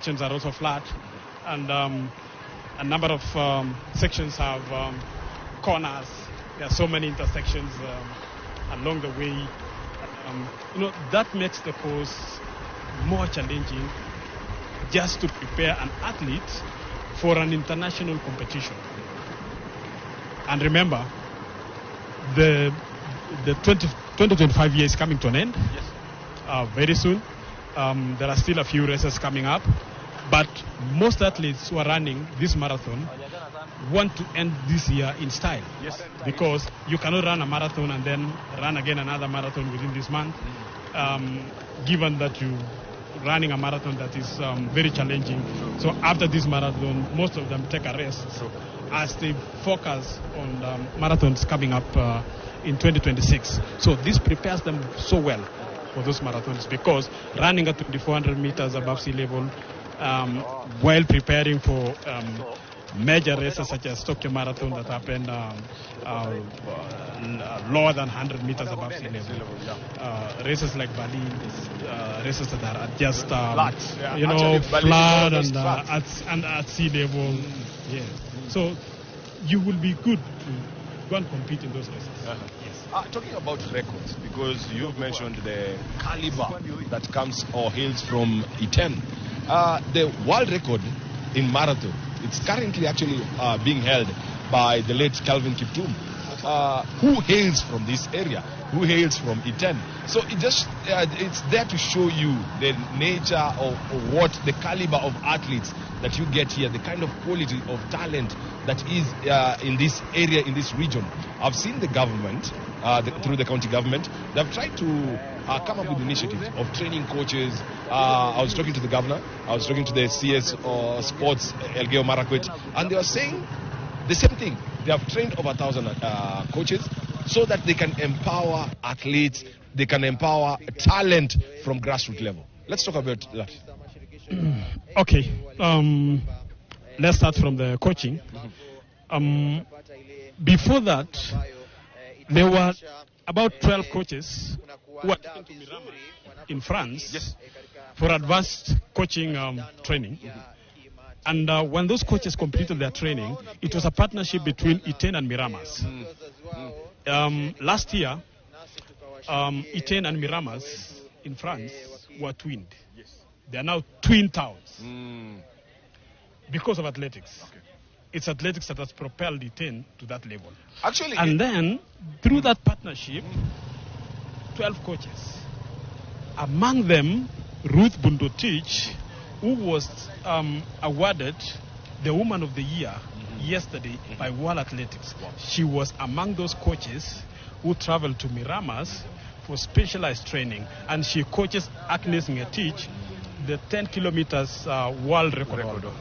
sections are also flat, and a number of sections have corners. There are so many intersections along the way. That makes the course more challenging just to prepare an athlete for an international competition. And remember, the 2025 year is coming to an end. Yes. Very soon. There are still a few races coming up, but most athletes who are running this marathon want to end this year in style. Yes. Because you cannot run a marathon and then run again another marathon within this month. Given that you running a marathon that is very challenging. So after this marathon, most of them take a rest as they focus on marathons coming up in 2026. So this prepares them so well for those marathons, because running at 2,400 meters above sea level while preparing for major races such as Tokyo Marathon that happen lower than 100 meters above sea level. Races like Berlin, races that are just flat and at sea level. Yes. So you will be good to go and compete in those races. Yes. Talking about records, because you've mentioned the caliber that comes or hails from Iten. The world record in marathon, it's currently actually being held by the late Calvin Kiptum, who hails from this area, who hails from Iten. So it's there to show you the nature of what the caliber of athletes that you get here, the kind of quality of talent that is in this area, in this region. I've seen the government, through the county government, they've tried to come up with initiatives of training coaches. I was talking to the governor, I was talking to the CS Sports, Iten Marathon, and they were saying the same thing. They have trained over 1,000 coaches so that they can empower athletes, they can empower talent from grassroots level. Let's talk about that. Okay. Let's start from the coaching. Before that, there were about 12 coaches who were taken to Mirama in France for advanced coaching training. And when those coaches completed their training, it was a partnership between Iten and Miramas. Last year, Iten and Miramas in France were twinned. They are now twin towns because of athletics. Okay. It's athletics that has propelled Iten to that level. Actually, and then through that partnership, 12 coaches, among them Ruth Bundotich, who was awarded the Woman of the Year yesterday by World Athletics. Wow. She was among those coaches who traveled to Miramas for specialized training, and she coaches Agnes Ngetich, the 10 kilometers world record holder.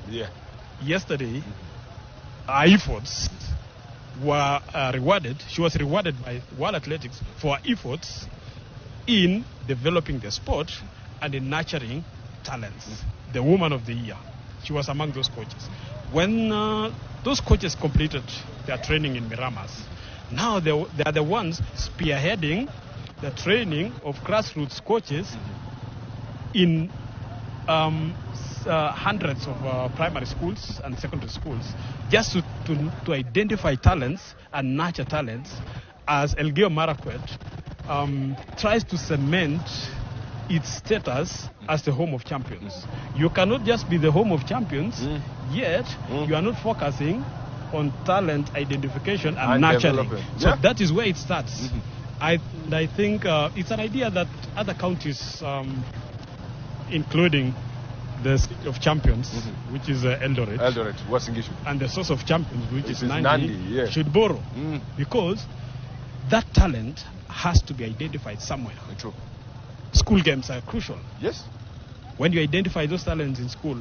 Yeah. Yesterday, her efforts were rewarded. She was rewarded by World Athletics for her efforts in developing the sport and in nurturing talents. The Woman of the Year. She was among those coaches. When those coaches completed their training in Miramas, now they are the ones spearheading the training of grassroots coaches in hundreds of primary schools and secondary schools, just to identify talents and nurture talents, as Iten Marathon tries to cement its status as the home of champions. You cannot just be the home of champions, yet you are not focusing on talent identification and nurturing. So that is where it starts. I think it's an idea that other counties, including the City of Champions, which is Eldoret, Wasingishu, and the Source of Champions, which is Nandi, should borrow, because that talent has to be identified somewhere. True. School games are crucial. Yes. When you identify those talents in school,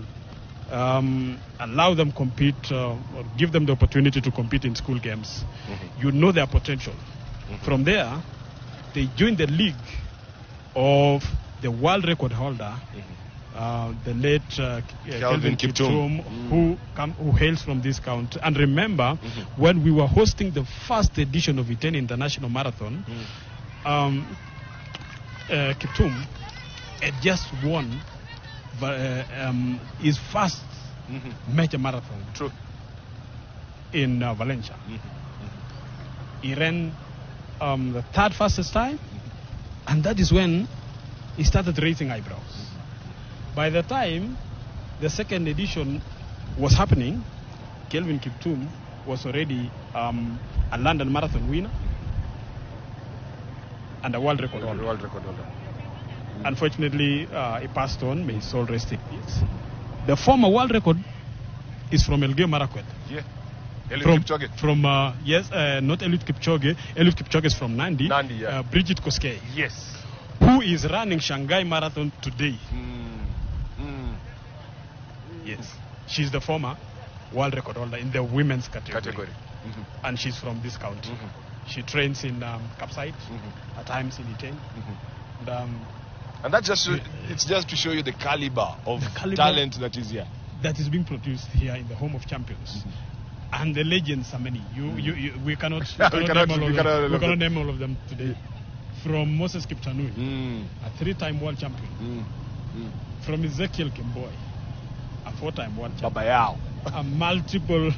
allow them compete or give them the opportunity to compete in school games, you know their potential. From there, they join the league of the world record holder, the late Calvin Kiptum, who hails from this county. And remember, when we were hosting the first edition of Iten International Marathon, Kiptum had just won his first major marathon. True. In Valencia. He ran the third fastest time, and that is when he started raising eyebrows. By the time the second edition was happening, Kelvin Kiptum was already a London Marathon winner and a world record holder. Unfortunately, he passed on. May his soul rest in peace. The former world record is from Elgeyo Marakwet. Yeah. Eliud Kipchoge. Yes, not Eliud Kipchoge. Eliud Kipchoge is from Nandi. Nandi, yeah. Bridget Koskei. Yes. Who is running Shanghai Marathon today. Yes. She's the former world record holder in the women's category. And she's from this county. She trains in Capsite, at times in Iten. And that's just it's just to show you the caliber of talent that is here. That is being produced here in the home of champions. And the legends are many. We cannot name all of them today. From Moses Kiptanui, a 3-time world champion. From Ezekiel Kimboy, a 4-time world champion. Baba Yao. a multiple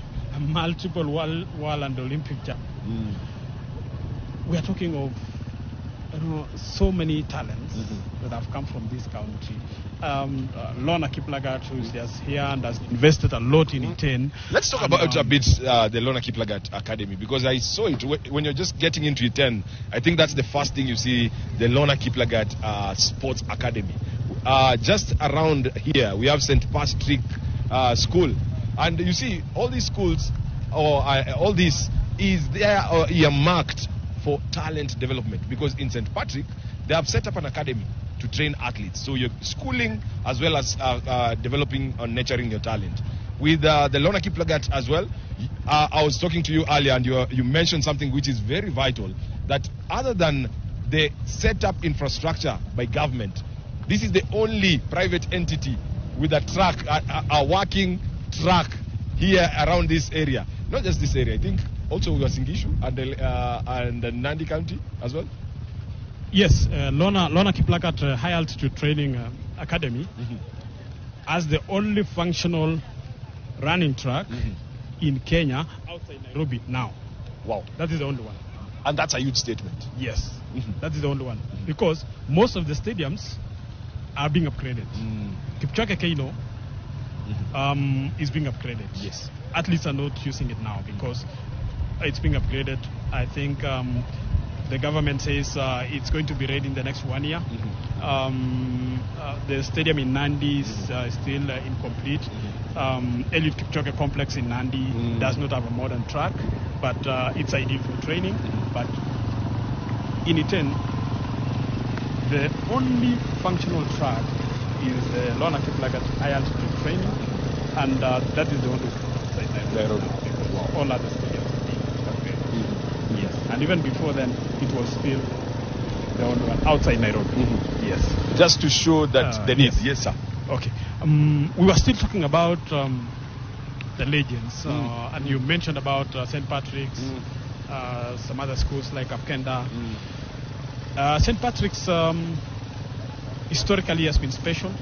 world and Olympic champion. We are talking of so many talents that have come from this country. Lorna Kiplagat, who is just here and has invested a lot in Iten. Let's talk about a bit the Lorna Kiplagat Academy, because I saw it when you're just getting into Iten. I think that's the first thing you see, the Lorna Kiplagat Sports Academy. Just around here, we have St. Patrick School. And you see, all these schools, all this is there earmarked for talent development, because in St. Patrick they have set up an academy to train athletes. So you're schooling as well as developing and nurturing your talent. With the Lorna Kiplagat as well, I was talking to you earlier and you mentioned something which is very vital, that other than the set up infrastructure by government, this is the only private entity with a track, a working track here around this area. Not just this area, I think also Uasin and the Nandi County as well. Yes, Lorna Kiplagat High Altitude Training Academy as the only functional running track in Kenya outside Nairobi now. Wow. That is the only one. And that's a huge statement. Yes, that is the only one. Because most of the stadiums are being upgraded. Kipchoge Keino is being upgraded. Yes. Athletes are not using it now because it's being upgraded. I think the government says it's going to be ready in the next 1 year. The stadium in Nandi is still incomplete. Eliud Kipchoge complex in Nandi does not have a modern track, but it's ideal for training. But in Iten, the only functional track is the Lorna Kiplagat High Altitude Training, and that is the only outside Nairobi. All other stadiums are being upgraded. Yes, and even before then, it was still the only one outside Nairobi. Yes. Just to show that the need. Yes, sir. Okay. We were still talking about the legends, and you mentioned about St. Patrick's, some other schools like Apkenda. St. Patrick's historically has been special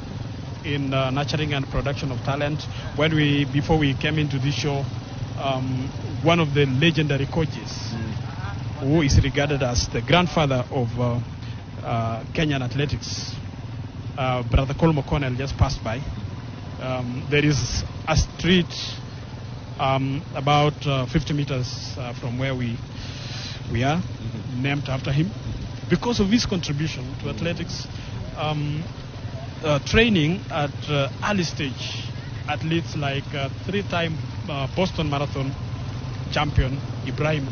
in nurturing and production of talent. Before we came into this show, one of the legendary coaches, who is regarded as the grandfather of Kenyan athletics, Brother Colmo Cornell, just passed by. There is a street about 50 meters from where we are, named after him. Because of his contribution to athletics, training at early stage, athletes like 3-time Boston Marathon champion Ibrahim